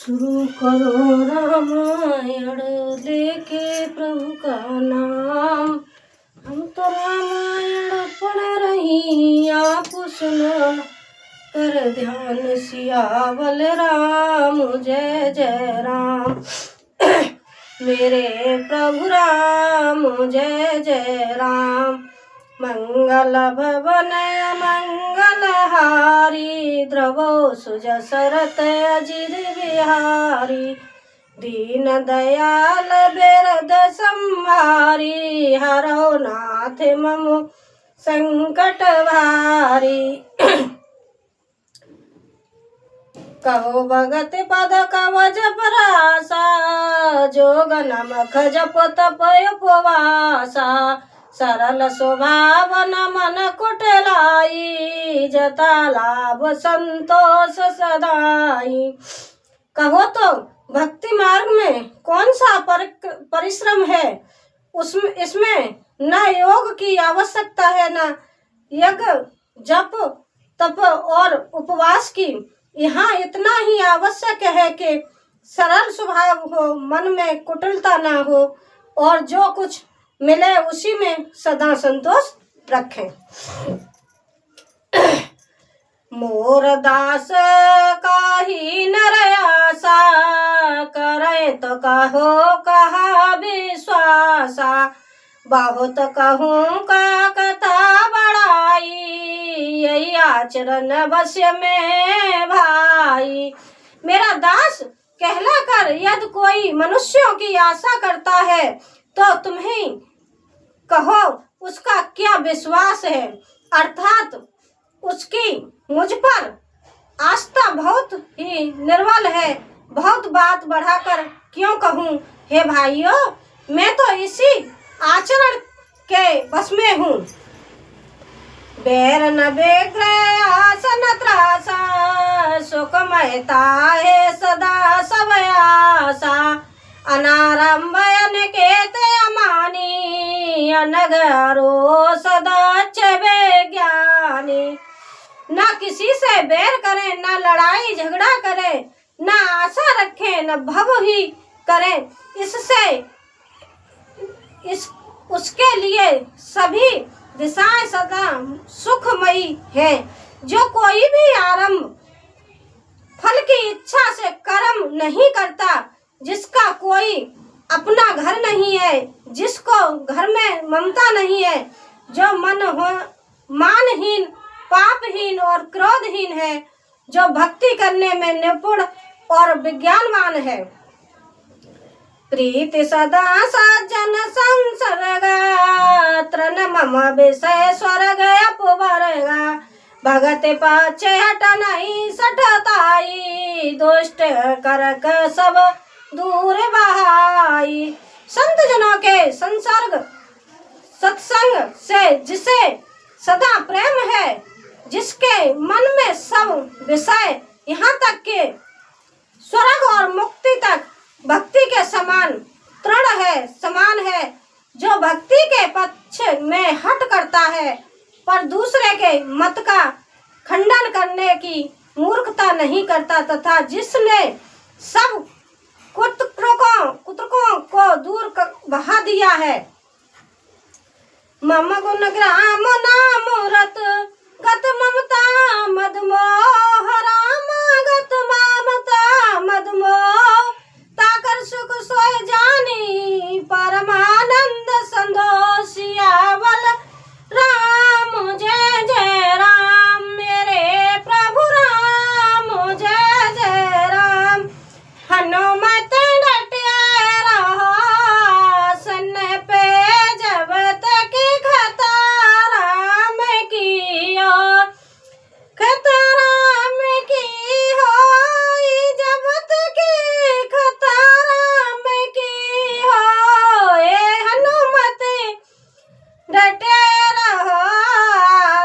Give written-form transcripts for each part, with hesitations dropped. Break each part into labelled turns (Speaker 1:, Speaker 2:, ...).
Speaker 1: शुरू करो रामायण लेके प्रभु का नाम। हम तो रामायण पढ़ रही आप सुनो, कर ध्यान सियावल राम जय जय राम। मेरे प्रभु राम जय जय राम। मंगल भवन मंगलहारी, द्रवो सुजसरत अजिर बिहारी। दीन दयाल बेरद संहारी, हरो नाथ मम संकट भारी। कहो भगत पद कवच परासा, जोग नमक जप तप उपवासा। सरल स्वभाव न मन कुटिलाई, जता लाभ संतोष सदाई। कहो तो भक्ति मार्ग में कौन सा परिश्रम है, इसमें न योग की आवश्यकता है, न यज्ञ जप तप और उपवास की। यहाँ इतना ही आवश्यक है कि सरल स्वभाव हो, मन में कुटिलता ना हो और जो कुछ मिले उसी में सदा संतोष रखें। मोर दास काही नर आसा, करें तो कहो कहा विश्वासा। बहुत कहूँ का कथा बड़ाई, यही आचरण अवश्य में भाई। मेरा दास कहलाकर यदि कोई मनुष्यों की आशा करता है तो तुम्हें कहो उसका क्या विश्वास है, अर्थात उसकी मुझ पर आस्था बहुत ही निर्बल है। बहुत बात बढ़ाकर क्यों कहूँ हे भाइयों, मैं तो इसी आचरण के बस में हूँ। बैर न बेग्रह आसन त्रासा, सुखमयता है सदा सब आशा। अनारंभ अनिकेत अमानी, अनगरो सदा ज्ञानी। न किसी से बैर करें, न लड़ाई झगड़ा करें, न आशा रखें, न भव ही करें। उसके लिए सभी दिशाएं सदा सुखमयी हैं। जो कोई भी आरंभ फल की इच्छा से कर्म नहीं करता, जिसका कोई अपना घर नहीं है, जिसको घर में ममता नहीं है, जो मानहीन पापहीन और क्रोधहीन है, जो भक्ति करने में निपुण और विज्ञानवान है। प्रीति सदा सज्जन संसर्ग, तृण मम विषय स्वर्ग अपवर्गा। भगत पाछे हट नहीं सठताई, दुष्ट करक सब दूर बहाई। संत जनों के संसर्ग सत्संग से जिसे सदा प्रेम है, जिसके मन में सब विषय यहाँ तक के स्वर्ग और मुक्ति तक भक्ति के समान तृण है, समान है, जो भक्ति के पक्ष में हट करता है पर दूसरे के मत का खंडन करने की मूर्खता नहीं करता, तथा जिसने सब कुतर्कों को दूर बहा दिया है। मम गुण ग्राम नामूरत, गत ममता मदमोह राम, गत ममता मदमोह। ताकर सुख सोय जानी, परमानंद संतोष सियावल राम जय जय राम। मेरे प्रभु राम जय जय राम। हनुमत डटे रहो सन पे, जब तक खतरा में की हो, खतरा में की हो, जब तक खतरा में की हो। ए हनुमत डटे रहो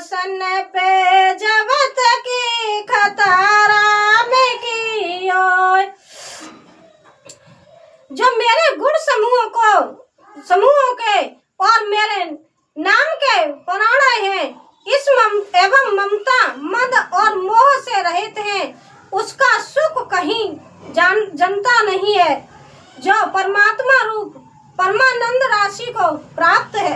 Speaker 1: सन पे, जब तक खतरा में की हो। जो मेरे गुण समूहों के और मेरे नाम के पुराण हैं, इस एवं ममता मद और मोह से रहित हैं, उसका सुख कहीं परमात्मा रूप परमानंद राशि को प्राप्त है।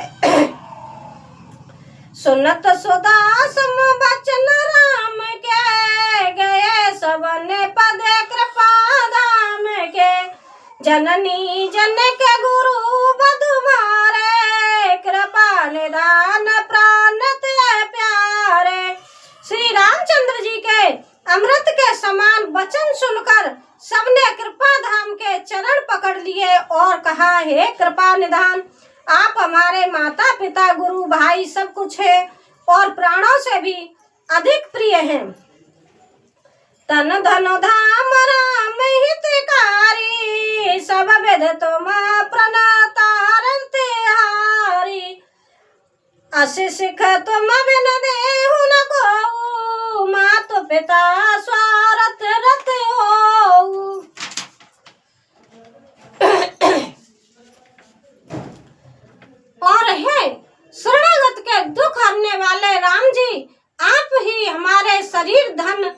Speaker 1: सुनत सुदासम बचन राम के गए सबने पद कृपा धाम के। जननी जन के गुरु बधुमारे कृपा निदान प्राण ते प्यारे। श्री रामचंद्र जी के अमृत के समान वचन सुनकर सबने कृपा धाम के चरण पकड़ लिए और कहा, हे कृपा निधान, आप हमारे माता पिता गुरु भाई सब कुछ है और प्राणों से भी अधिक प्रिय हैं। तन धन धाम राम हितकारी सब वेद तुम प्रणतारते हारी। असी सिख तुम बिन देहु न को मात पिता स्वार्थ रत हो। और है शरणागत के दुख हरने वाले राम जी, आप ही हमारे शरीर धन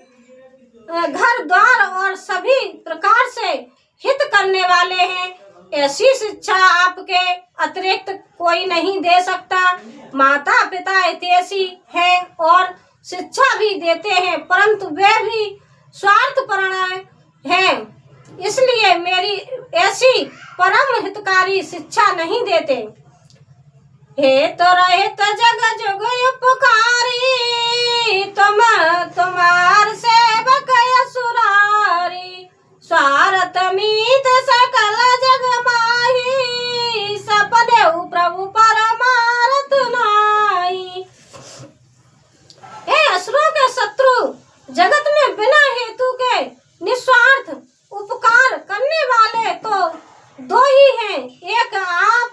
Speaker 1: घर द्वार और सभी प्रकार से हित करने वाले हैं। ऐसी शिक्षा आपके अतिरिक्त कोई नहीं दे सकता। माता पिता हितैषी हैं और शिक्षा भी देते हैं, परंतु वे भी स्वार्थपरण हैं, इसलिए मेरी ऐसी परम हितकारी शिक्षा नहीं देते। हे तो रहित जग जुग उपकारी तुम तुम्हार सेवक असुरारी। स्वार्थ मीत सकल जग माही सपने प्रभु परमारथ नाई। हे असुरों के शत्रु, जगत में बिना हेतु के निस्वार्थ उपकार करने वाले तो दो ही हैं, एक आप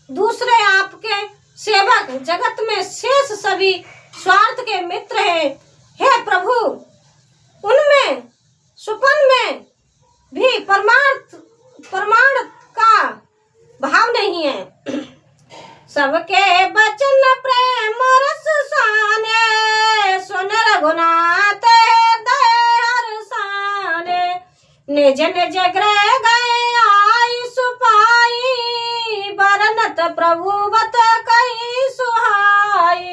Speaker 1: दूसरे आपके सेवक। जगत में शेष सभी स्वार्थ के मित्र हैं। हे प्रभु, उनमें सुपन में भी परमार्थ का भाव नहीं है। सबके बचन प्रेम रस साने सुन रघुनाथ हृदय साने। निज निज गृह गए आयुष पाई बरनत प्रभु बत कई सुहाई।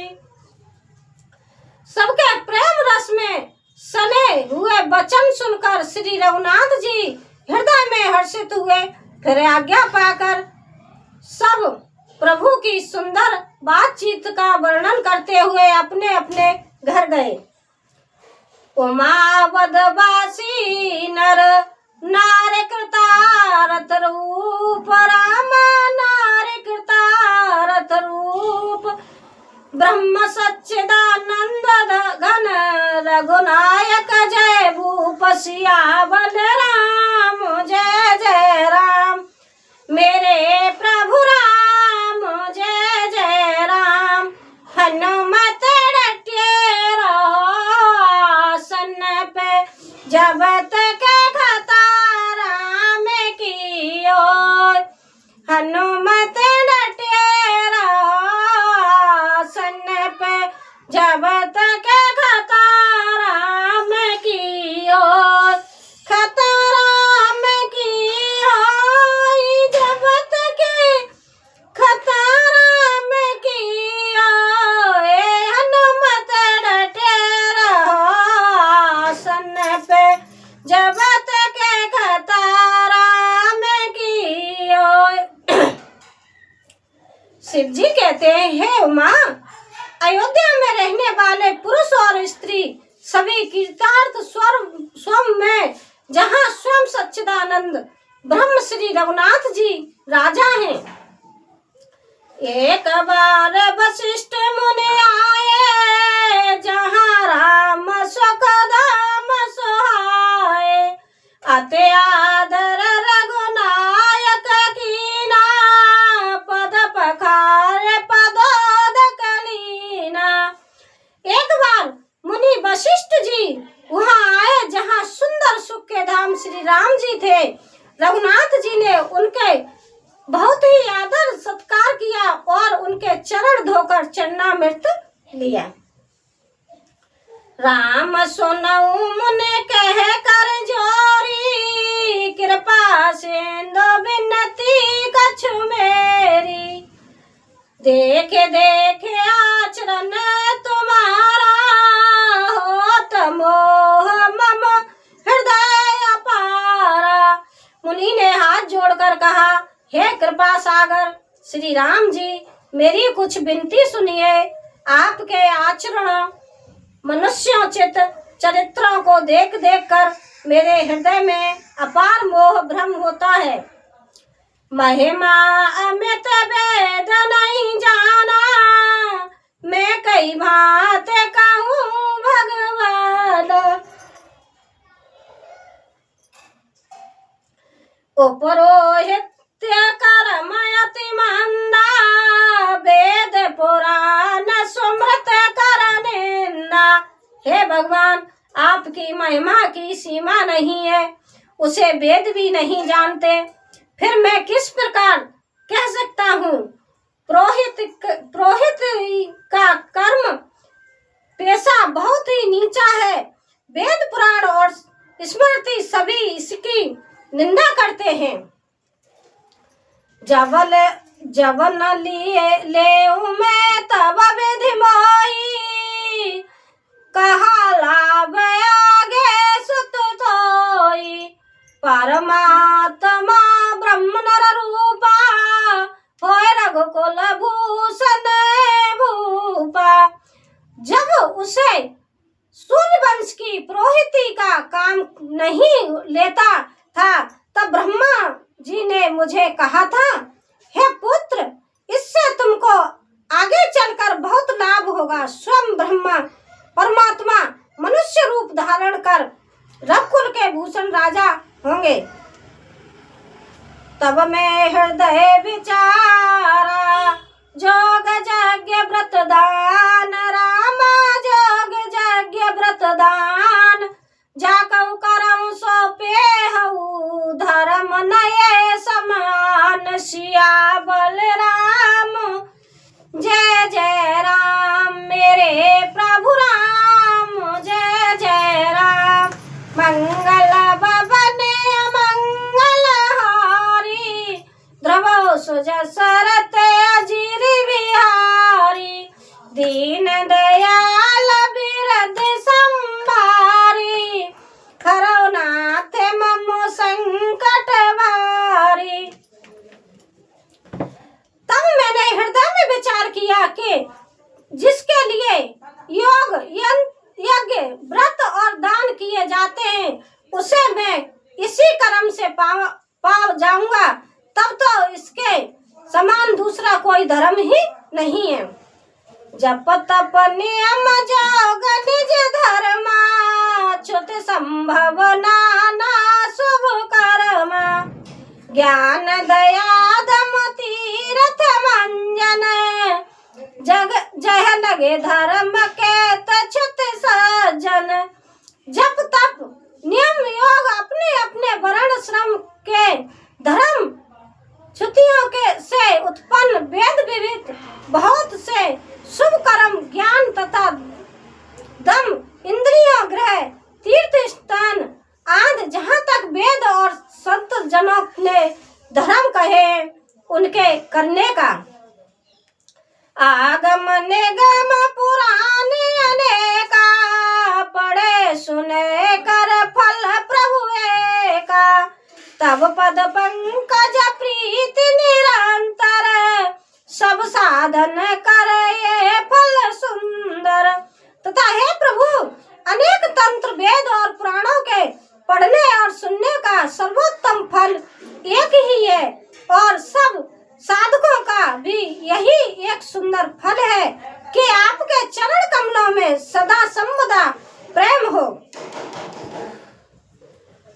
Speaker 1: सबके प्रेम रस में सने हुए वचन सुनकर श्री रघुनाथ जी हृदय में हर्षित हुए। फिर आज्ञा पाकर सब प्रभु की सुंदर बातचीत का वर्णन करते हुए अपने अपने घर गए। उमावदवासी नर नारी कृतारथ रूप राम नारी कृतारथ रूप। ब्रह्म सच्चिदानंद घन रघुनायक जय भूप सियावर राम जय जय राम। मेरे प्रभु राम जय जय राम। हनुमत डटे रहो आसन पे जब तक खतारा में की ओर। हनुमत डटे रहो आसन पे जब तक खतारा में की ओर। खतारा में की ओर जब तक खतारा में की ओर। हनुमत डटे रहो आसन पे जब तक खतारा में की ओर। शिव जी कहते हैं, हे उमा, अयोध्या में रहने वाले पुरुष और स्त्री सभी कृतार्थ स्वयं में, जहाँ स्वयं सच्चिदानंद ब्रह्म श्री रघुनाथ जी राजा हैं। एक बार वशिष्ठ मुनि आए जहाँ राम सुखधाम सुहाए। अति आदर रघुनायक कीना पद पखारे पदोदक लीना। एक बार मुनि वशिष्ठ जी वहाँ आए जहाँ सुंदर सुख के धाम श्री राम जी थे। रघुनाथ जी ने उनके बहुत ही आदर सत्कार किया और उनके चरण धोकर चरणामृत लिया। राम सुनऊ मुने कह कर जोरी पासेंदो बिनती कछु मेरी। देखे देखे आचरण तुम्हारा, होत मोह मम हृदय अपारा। मुनि ने हाथ जोड़कर कहा, हे कृपा सागर श्री राम जी, मेरी कुछ विनती सुनिए। आपके आचरण मनुष्योचित चरित्रों को देख देख कर मेरे हृदय में अपार मोह भ्रम होता है। महिमा अमित वेद नहीं जाना, मैं कई भांत कहूँ भगवान। उपरोहित कर्म अति मंदा, वेद पुराण सुमृत कर निंदा। हे भगवान, आपकी महिमा की सीमा नहीं है, उसे वेद भी नहीं जानते, फिर मैं किस प्रकार कह सकता हूँ। पुरोहित का कर्म पेशा बहुत ही नीचा है। वेद पुराण और स्मृति सभी इसकी निंदा करते हैं। जब न लिए ले मैं तब विधि मोई, कहा लाभ आगे सुत तोई। परमात्मा ब्रह्म नर रूपा, होय रघुकुल भूषण भूपा। जब उसे सूर्यवंश की पुरोहिती का काम नहीं लेता था, तब ब्रह्मा जी ने मुझे कहा था, हे पुत्र, इससे तुमको आगे चलकर बहुत लाभ होगा। स्वयं ब्रह्मा परमात्मा मनुष्य रूप धारण कर रघुकुल के भूषण राजा होंगे। तब मैं हृदय विचारा, जोग यज्ञ व्रत दान रामा, जोग यज्ञ व्रत दान। जाकऊ करऊँ सौंपे हऊ, धर्म नये समान। सिया बलराम जय जय राम, मेरे प्रभु राम जय जय राम। मंगल भवन मंगल हारी, ध्रुव सुजसरत अजीर बिहारी। दीन दयाल बिरद संभारी, हरौ नाथ मम संकट भारी। तब मैंने हृदय में विचार किया कि जिसके लिए योग यज्ञ व्रत और दान किए जाते हैं, उसे मैं इसी कर्म से पा जाऊंगा, तब तो इसके समान दूसरा कोई धर्म ही नहीं है। जप तप नियम जोग निज धर्मा, च्युत संभव नाना शुभ कर्मा। ज्ञान दया दम तीरथ मंजन, जग जह लगे धर्म के तछुत सज्जन। जप तप नियम योग अपने अपने वर्ण श्रम के धर्म च्युतियों के से उत्पन्न वेद विविध बहुत से शुभ कर्म, ज्ञान तथा दम, इंद्रियों ग्रह, तीर्थ स्थान आदि जहाँ तक वेद और संत जनों ने धर्म कहे, उनके करने का। आगम निगम पुराण अनेका, पढ़े सुने कर फल प्रभु एका। तब पद पंकज प्रीति निरंतर, सब साधन करे फल सुंदर। तथा हे प्रभु, अनेक तंत्र वेद और पुराणों के पढ़ने और सुनने का सर्वोत्तम फल एक ही है, और सब साधकों का भी यही एक सुंदर फल है कि आपके चरण कमलों में सदा सर्वदा प्रेम हो।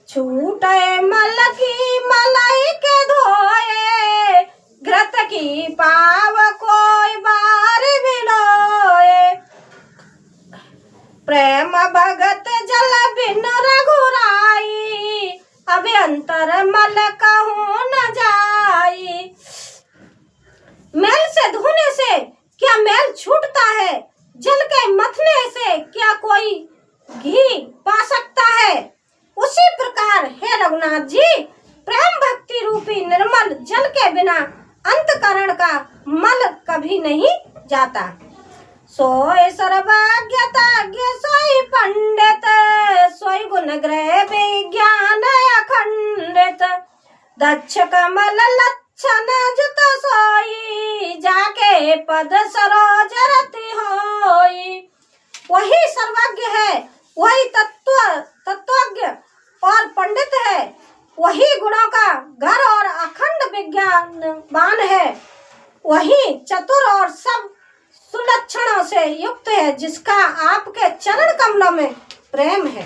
Speaker 1: छूटे मल की मलाई के धोए, घृत की पाव कोई बार बिलोए। प्रेम भगत जल बिन रघुराई, अभ्यंतर मल कहूँ न जाई। मैल से धोने से क्या मैल छूटता है, जल के मथने से क्या कोई घी पा सकता है। उसी प्रकार हे रघुनाथ जी, बिना अंतकरण का मल कभी नहीं जाता। सोई सर्वज्ञ सोई पंडित, सोई गुण ग्रह विज्ञान अखंडित। दक्ष कमल लक्षण जुत सोई, जाके पद सरोज रति होई। वही सर्वज्ञ है, वही तत्वज्ञ और पंडित है, वही गुणों का घर और अखंड विज्ञानवान है, वही चतुर और सब सुलक्षणों से युक्त है, जिसका आपके चरण कमलों में प्रेम है।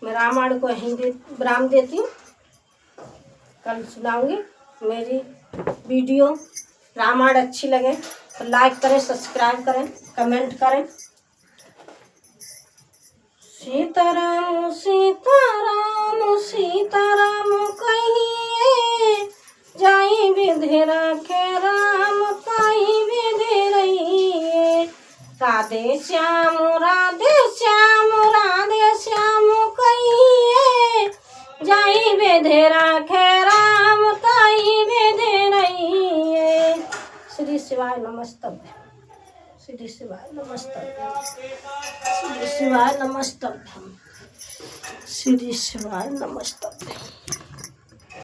Speaker 1: मैं रामायण को हिंदी विराम देती हूँ, कल सुनाऊंगी। मेरी वीडियो रामायण अच्छी लगे तो लाइक करें, सब्सक्राइब करें, कमेंट करें। सीताराम सीताराम सीताराम कहिए, जाई विधि रखे राम पाई विधि रहिए। राधे श्याम राधे श्याम राधे श्याम कहिए, जाई विधि रखे राम ताई विधि रहिए। श्री शिवाय नमस्तुभ्यं, श्री शिवाय नमस्तुभ्यं, श्री शिवाय नमस्तुभ्यं, श्री शिवाय नमस्तुभ्यं।